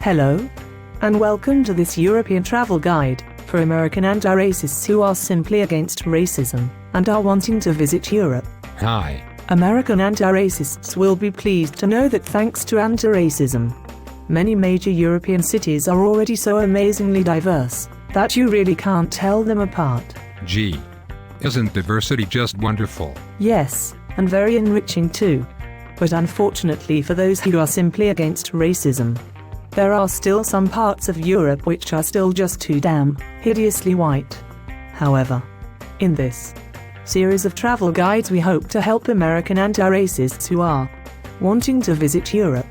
Hello, and welcome to this European travel guide for American anti-racists who are simply against racism and are wanting to visit Europe. Hi. American anti-racists will be pleased to know that thanks to anti-racism, many major European cities are already so amazingly diverse that you really can't tell them apart. Gee, isn't diversity just wonderful? Yes, and very enriching too. But unfortunately for those who are simply against racism, there are still some parts of Europe which are still just too damn hideously white. However, in this series of travel guides we hope to help American anti-racists who are wanting to visit Europe,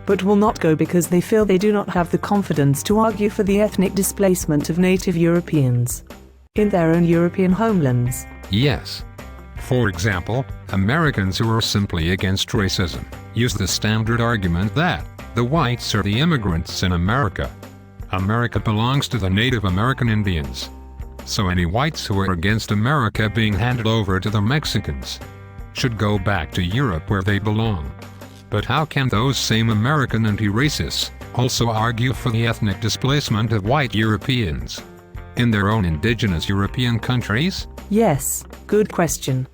but will not go because they feel they do not have the confidence to argue for the ethnic displacement of native Europeans in their own European homelands. Yes. For example, Americans who are simply against racism use the standard argument that the whites are the immigrants in America. America belongs to the Native American Indians. So any whites who are against America being handed over to the Mexicans should go back to Europe where they belong. But how can those same American anti-racists also argue for the ethnic displacement of white Europeans in their own indigenous European countries? Yes, good question.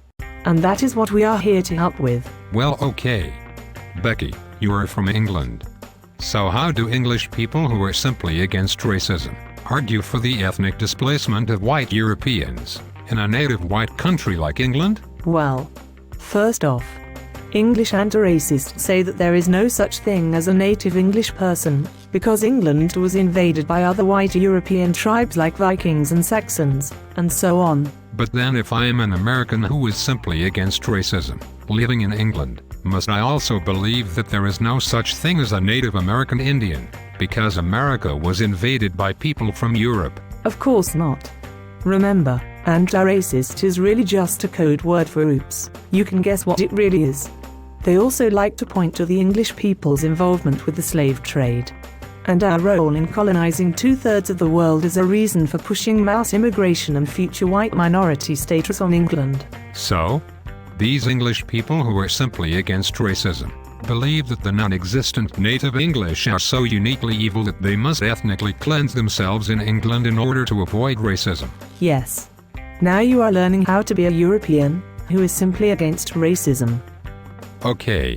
And that is what we are here to help with. Well, okay. Becky, you are from England. So how do English people who are simply against racism argue for the ethnic displacement of white Europeans in a native white country like England? Well, first off, English anti-racists say that there is no such thing as a native English person, because England was invaded by other white European tribes like Vikings and Saxons, and so on. But then if I am an American who is simply against racism, living in England, must I also believe that there is no such thing as a Native American Indian, because America was invaded by people from Europe? Of course not. Remember, anti-racist is really just a code word for oops. You can guess what it really is. They also like to point to the English people's involvement with the slave trade and our role in colonizing 2/3 of the world as a reason for pushing mass immigration and future white minority status on England. So, these English people who are simply against racism believe that the non-existent native English are so uniquely evil that they must ethnically cleanse themselves in England in order to avoid racism. Yes. Now you are learning how to be a European who is simply against racism. Okay.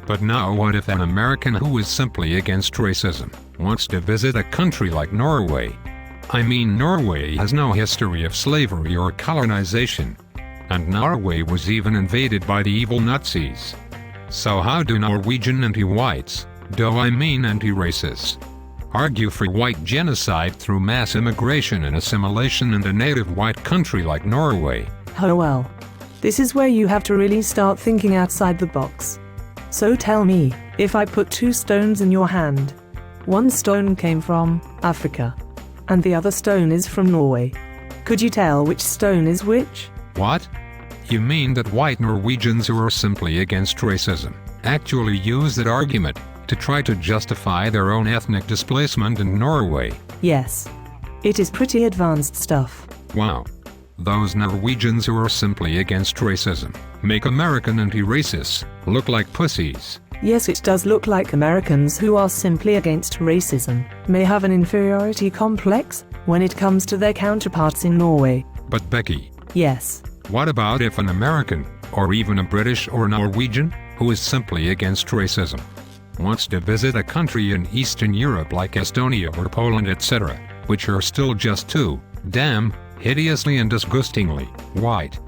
But now what if an American who is simply against racism wants to visit a country like Norway? I mean, Norway has no history of slavery or colonization, and Norway was even invaded by the evil Nazis. So how do Norwegian anti-whites, anti-racists, argue for white genocide through mass immigration and assimilation in a native white country like Norway? Oh well. This is where you have to really start thinking outside the box. So tell me, if I put 2 stones in your hand, one stone came from Africa, and the other stone is from Norway. Could you tell which stone is which? What? You mean that white Norwegians who are simply against racism actually use that argument to try to justify their own ethnic displacement in Norway? Yes. It is pretty advanced stuff. Wow. Those Norwegians who are simply against racism make American anti-racists look like pussies. Yes, it does look like Americans who are simply against racism may have an inferiority complex when it comes to their counterparts in Norway. But Becky. Yes. What about if an American, or even a British or Norwegian, who is simply against racism, wants to visit a country in Eastern Europe like Estonia or Poland, etc., which are still just too damn hideously and disgustingly white,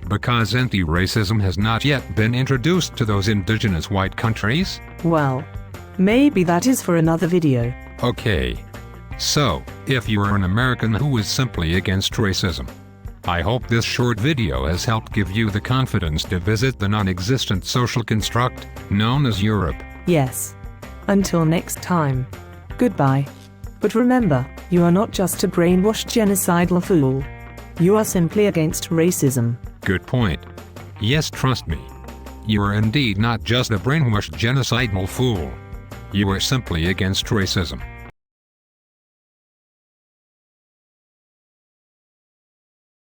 because anti-racism has not yet been introduced to those indigenous white countries? Well, maybe that is for another video. Okay. So, if you are an American who is simply against racism, I hope this short video has helped give you the confidence to visit the non-existent social construct known as Europe. Yes. Until next time. Goodbye. But remember, you are not just a brainwashed genocidal fool. You are simply against racism. Good point. Yes, trust me. You are indeed not just a brainwashed genocidal fool. You are simply against racism.